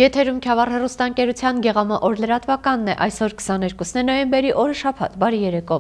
Եթերում Քյավառ հեռուստաընկերության Գեղամա օր լրատվականն է, այսօր 22 նոյեմբերի օրը շաբաթ, բարի երեկո։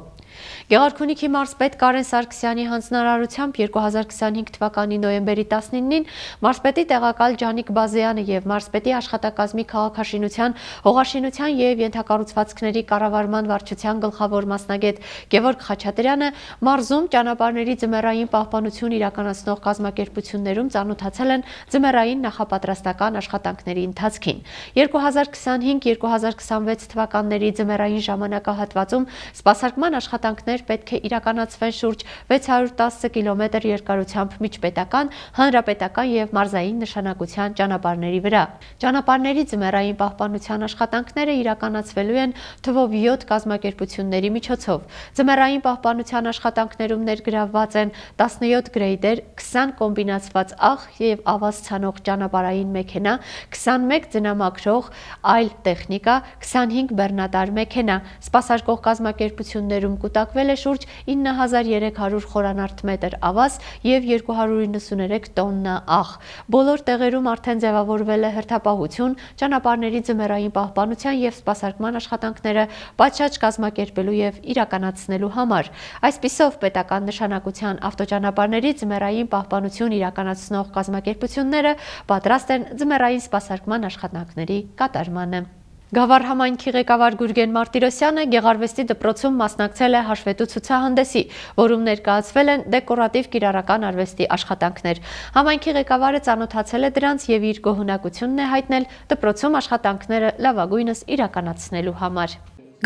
Գեղարքունիքի մարզպետ Կարեն Սարգսյանի հանձնարարությամբ 2025 թվականի նոյեմբերի 19-ին մարզպետի տեղակալ Ջանիկ Բազեյանը եւ մարզպետի աշխատակազմի քաղաքաշինության, հողաշինության եւ ենթակառուցվածքների կառավարման վարչության գլխավոր մասնագետ Գևորգ Խաչատրյանը մարզում ճանապարհների ձմեռային պահպանություն իրականացնող կազմակերպություններում ծանոթացել են ձմեռային նախապատրաստական աշխատանքների ընթացքին։ 2025-2026 թվականների ձմեռային ժամանակահատվածում սպասարկման աշխատանքներ պետք է իրականացվեն շուրջ 610 կիլոմետր երկարությամբ միջպետական, հանրապետական եւ մարզային նշանակության ճանապարհների վրա։ Ճանապարհների ձմեռային պահպանության աշխատանքները իրականացվելու են թվով 7 կազմակերպությունների միջոցով։ Ձմեռային պահպանության աշխատանքներում ներգրավված են 17 գրեյդեր, 20 կոմբինացված աղ եւ ավազ ցանող ճանապարհային մեքենա, 21 ձնամաքրող այլ տեխնիկա, 25 բեռնատար մեքենա։ Սպասարկող կազմակերպություններում կուտակվել է շուրջ 9300 խորանարդ մետր ավազ եւ 293 տոննա աղ։ Բոլոր տեղերում արդեն ձևավորվել է հերթապահություն, ճանապարհների ձմեռային պահպանության եւ սպասարկման աշխատանքները պատշաճ կազմակերպելու եւ իրականացնելու համար։ Այսպիսով պետական նշանակության ավտոճանապարհների ձմեռային պահպանություն իրականացնող կազմակերպությունները պատրաստ են ձմեռային սպասարկման աշխատանքների կատարմանը։ Գավառ համայնքի ղեկավար Գուրգեն Մարտիրոսյանը Գեղարվեստի դպրոցում մասնակցել է հաշվետու ցուցահանդեսի, որում ներկայացվել են դեկորատիվ կիրառական արվեստի աշխատանքներ։ Համայնքի ղեկավարը ծանոթացել է դրանց եւ իր գոհունակությունն է հայտնել դպրոցում աշխատանքները լավագույնս իրականացնելու համար։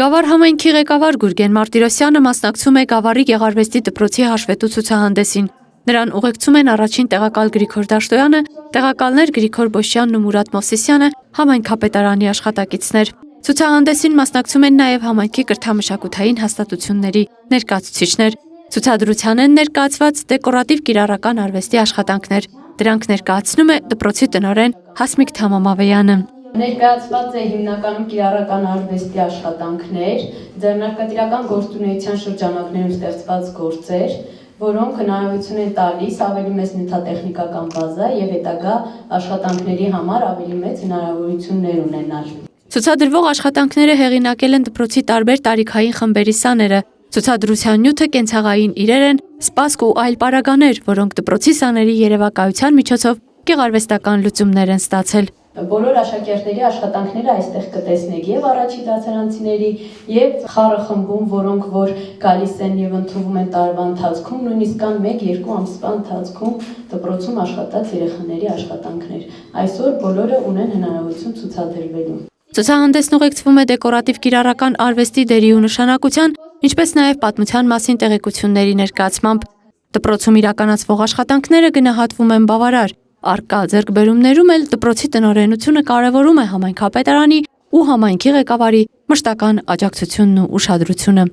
Գավառ համայնքի ղեկավար Գուրգեն Մարտիրոսյանը մասնակցում է Գավառի Գեղարվեստի դպրոցի հաշվետու ցուցահանդեսին։ Նրան ուղեկցում են առաջին տեղակալ Գրիգոր Դաշտոյանը, տեղակալներ Գրիգոր Բոշյանն ու Մուրադ Մովսիսյանը, համայնքապետարանի աշխատակիցներ։ Ցուցահանդեսին մասնակցում են նաև համայնքի կրթամշակութային հաստատությունների ներկայացուցիչներ։ Ցուցադրության են ներկայացված դեկորատիվ կիրառական արվեստի աշխատանքներ։ Դրանք ներկայացնում է դպրոցի տնօրեն Հասմիկ Թամամավեյանը։ Ներկայացված է հիմնականում կիրառական արվեստի աշխատանքներ, ձեռնարկատիրական գործունեության շրջանակներում ստեղծված գործեր, որոնք հնարավորություն են տալիս ավելի մեծ նյութատեխնիկական բազա եւ հետագա աշխատանքների համար ավելի մեծ հնարավորություններ ունենալ։ Ցուցադրվող աշխատանքները հեղինակել են դպրոցի տարբեր տարիքային խմբերի սաները։ Ցուցադրության նյութը կենցաղային իրեր են, սպասք ու այլ պարագաներ, որոնք դպրոցի սաների երևակայության միջոցով գեղարվեստական լուծումներ են ստացել։ Բոլոր աշակերտների աշխատանքները այստեղ կտեսնեք եւ առաջի դասարանցիների եւ խառը խմբում, որոնք որ գալիս են եւ ընդունվում են տարվա ընթացքում, նույնիսկ կան 1-2 ամսվա ընթացքում դպրոցում աշխատած երեխաների աշխատանքներ։ Այսօր բոլորը ունեն հնարավորություն ցուցադրվելու։ Ցուցահանդեսն ուղեկցվում է դեկորատիվ կիրառական արվեստի դերի ու նշանակության, ինչպես նաև պատմության մասին տեղեկությունների ներկայացմամբ։ Դպրոցում իրականացվող աշխատանքները գնահատվում են բավարար։ Առկա ձեռքբերումներում էլ դպրոցի տնօրենությունը կարևորում է համայնքապետարանի ու համայնքի ղեկավարի մշտական աջակցությունն ու ուշադրությունը։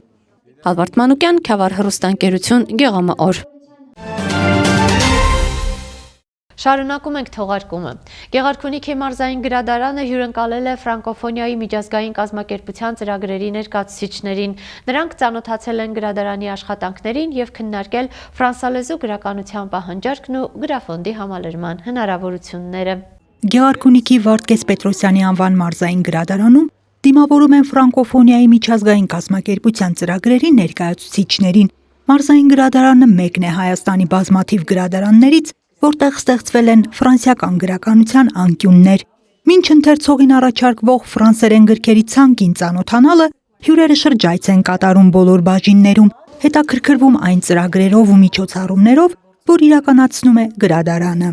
Ալբերտ Մանուկյան, Քյավառ հեռուստաընկերություն, Գեղամա օր։ Շարունակում ենք թողարկումը։ Գեղարքունիքի մարզային գրադարանը հյուրընկալել է ֆրանկոֆոնիայի միջազգային կազմակերպության ծրագրերի ներկայացուցիչներին։ Նրանք ծանոթացել են գրադարանի աշխատանքներին եւ քննարկել ֆրանսալեզու գրականության պահանջարկն ու գրաֆոնդի համալրման հնարավորությունները։ Գեղարքունիքի Վարդգես Պետրոսյանի անվան մարզային գրադարանում դիմավորում են ֆրանկոֆոնիայի միջազգային կազմակերպության ծրագրերի ներկայացուցիչներին։ Մարզային գրադարանը մեկն է Հայաստանի բազմաթիվ գրադարաններից, որտեղ ստեղծվել են ֆրանսիական գրականության անկյուններ։ Մինչ ընթերցողին առաջարկվող ֆրանսերեն գրքերի ցանկին ծանոթանալը հյուրերը շրջայց են կատարում բոլոր բաժիններում, հետաքրքրվում այն ծրագրերով ու միջոցառումներով, որ իրականացնում է գրադարանը։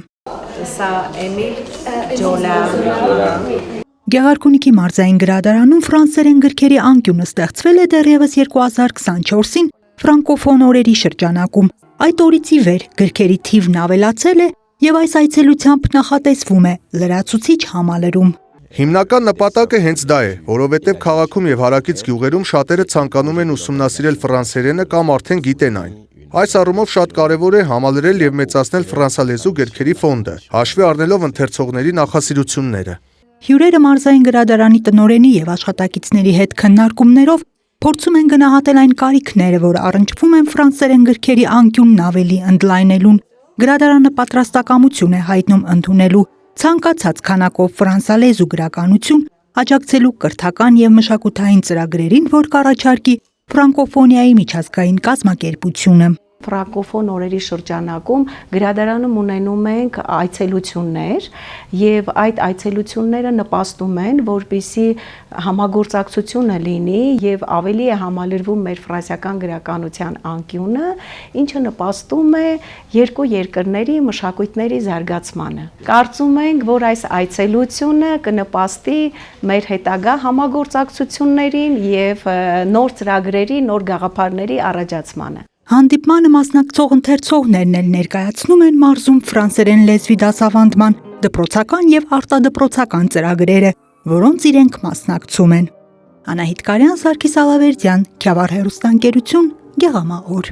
Գեղարքունիքի մարզային գրադարանում ֆրանսերեն գրքերի անկյունը ստեղծվել է դեռևս 2024-ին ֆրանկոֆոն օրերի շրջանակում։ Այդ օրից ի վեր գրքերի թիվն ավելացել է եւ այս այցելությամբ նախատեսվում է լրացուցիչ համալրում։ Հիմնական նպատակը հենց դա է, որովհետև քաղաքում եւ հարակից գյուղերում շատերը ցանկանում են ուսումնասիրել ֆրանսերենը կամ արդեն գիտեն այն։ Այս առումով շատ կարևոր է համալրել եւ մեծացնել ֆրանսալեզու գրքերի ֆոնդը, հաշվի առնելով ընթերցողների նախասիրությունները։ Հյուրերը մարզային գրադարանի տնօրենի եւ աշխատակիցների հետ քննարկումներով փորձում են գնահատել այն կարիքները, որ առնչվում են ֆրանսերեն գրքերի անկյունն ավելի ընդլայնելուն։ Գրադարանը պատրաստակամություն է հայտնում ընդունելու ցանկացած քանակով ֆրանսալեզու գրականություն աջակցելու կրթական եւ մշակութային ծրագրերին, որ կառաջարկի ֆրանկոֆոնիայի միջազգային կազմակերպությունը։ Ֆրանկոֆոն օրերի շրջանակում գրադարանում ունենում ենք այցելություններ եւ այդ այցելությունները նպաստում են, որպեսզի համագործակցությունը լինի եւ ավելի է համալրվում մեր ֆրանսիական գրականության անկյունը, ինչը նպաստում է երկու երկրների մշակույթների զարգացմանը։ Կարծում ենք, որ այս այցելությունը կնպաստի մեր հետագա համագործակցություններին եւ նոր ծրագրերի, նոր գաղափարների առաջացմանը։ Հանդիպմանը մասնակցող ընթերցողներն էլ ներկայացնում են մարզում ֆրանսերեն լեզվի դասավանդման դպրոցական եւ արտադպրոցական ծրագրերը, որոնց իրենք մասնակցում են։ Անահիտ Կարյան, Սարգիս Ալավերդյան, Քյավառ հեռուստաընկերություն, Գեղամաօր։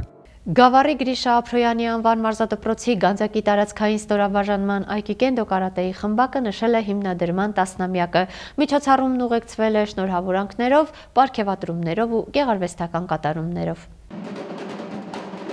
Գավառի Գրիշա Ափրոյանի անվան մարզադպրոցի Գանձակի տարածքային ստորաբաժանման Այկիկենդո կարատեի խմբակը նշել է հիմնադրման 10-ամյակը։ Միջոցառումն ուղեկցվել է շնորհավորանքներով, պարգևատրումներով ու գեղարվեստական կատարումներով։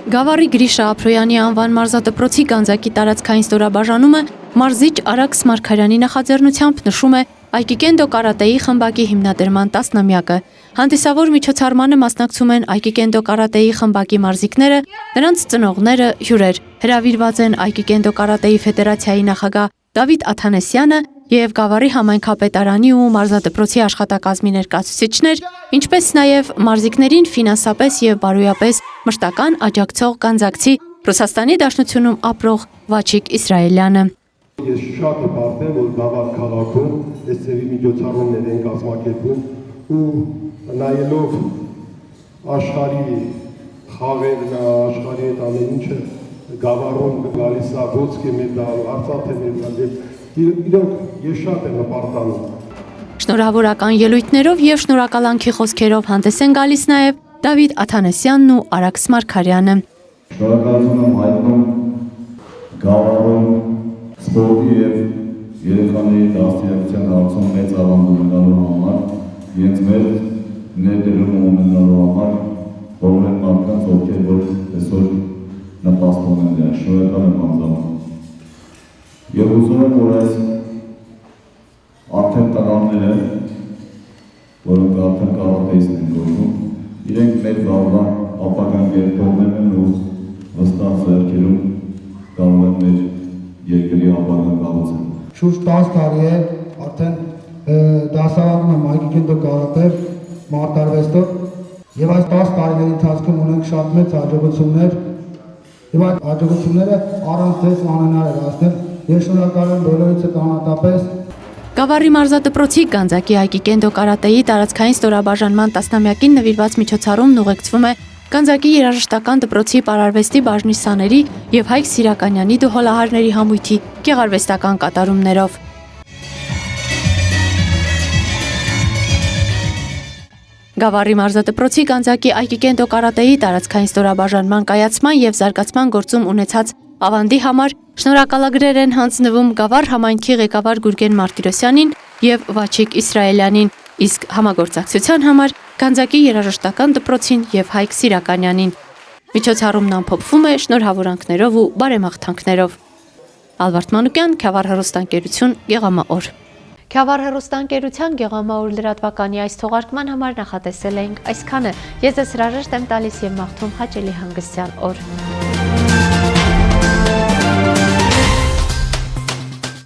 Գավառի Գրիշա Ափրոյանի անվան մարզադպրոցի Գանձակի տարածքային ստորաբաժանումը մարզիչ Արաքս Մարգարյանի նախաձեռնությամբ նշում է Այկիկենդո կարատեի խմբակի հիմնադրման 10-ամյակը։ Հանդիսավոր միջոցառմանը մասնակցում են Այկիկենդո կարատեի խմբակի մարզիկները, նրանց ծնողները, հյուրեր։ Հրավիրված են Այկիկենդո կարատեի ֆեդերացիայի նախագահ Դավիթ Աթանեսյանը եւ Գավառի համայնքապետարանի ու մարզադպրոցի աշխատակազմի ներկայացուցիչներ, ինչպես նաեւ մարզիկներին ֆինանսապես եւ բարոյապես մշտական աջակցող գանձակցի Ռուսաստանի Դաշնությունում ապրող Վաչիկ Իսրայելյանը։ Ես շատ հպարտ եմ, որ Գավառ քաղաքում այս ծևի միջոցառումներ են կազմակերպում ու նայելով աշխարհի խաղերն, աշխարհի այդ ամեն ինչը Գավառում գալիս է ոսկե մեդալ, արծաթե մեդալ, իրոք ես շատ եմ հպարտանում։ Շնորհավորական ելույթներով եւ շնորհակալանքի խոսքերով հանդես են գալիս նաեւ Դավիթ Աթանեսյանն ու Արաքս Մարգարյանը։ Շնորհակալություն եմ հայտնում Գավառում սպորտի եւ երեխաների դաստիարակության հարցում մեծ ավանդույթ ունենալու համար, իրենց մեր ներդրումը ունենալու համար, բոլոր մարդկանց, ովքեր որ այսօր նպաստում են դրան, շնորհակալ եմ անձամբ։ Եվ ուզում եմ, որ այս արդեն տղաները, որոնք արդեն կարատեիստներ են գործում, իրենք մեր գավառ ապագան կերպողներն են ու վստահ ձեռքերում կարող են մեր երկրի ապագան կառուցել։ Շուրջ 10 տարի է արդեն դասավանդում եմ Այկիկենդո կարատե մարտարվեստով եւ այս 10 տարիների ընթացքում ունենք շատ մեծ հաջողություններ եւ այդ հաջողությունները առանց ձեզ անհնար էր հասնել։ Ես շնորհակալ եմ բոլորիցս անհատապես։ Գավառի մարզադպրոցի Գանձակի Այկիկենդո կարատեի տարածքային ստորաբաժանման 10-ամյակին նվիրված միջոցառումն ուղեկցվում է Գանձակի երաժշտական դպրոցի պարարվեստի բաժնի սաների եւ Հայկ Սիրականյանի դհոլահարների համույթի գեղարվեստական կատարումներով։ Գավառի մարզադպրոցի Գանձակի Այկիկենդո կարատեի տարածքային ստորաբաժանման կայացման եւ զարգացման գործում ունեցած ավանդի համար շնորհակալագրեր են հանձնվում Գավառ համայնքի ղեկավար Գուրգեն Մարտիրոսյանին եւ Վաչիկ Իսրայելյանին, իսկ համագործակցության համար Գանձակի երաժշտական դպրոցին եւ Հայկ Սիրականյանին։ Միջոցառումն ամփոփվում է շնորհավորանքներով ու բարեմաղթանքներով։ Ալվարդ Մանուկյան, Քյավառ հեռուստաընկերություն, Գեղամաօր։ Քյավառ հեռուստաընկերության Գեղամաօր լրատվականի այս թողարկման համար նախատեսել էինք այսքանը։ Ես ձեզ հրաժեշտ եմ տալիս եւ մաղթում հաճելի հանգստյան օր։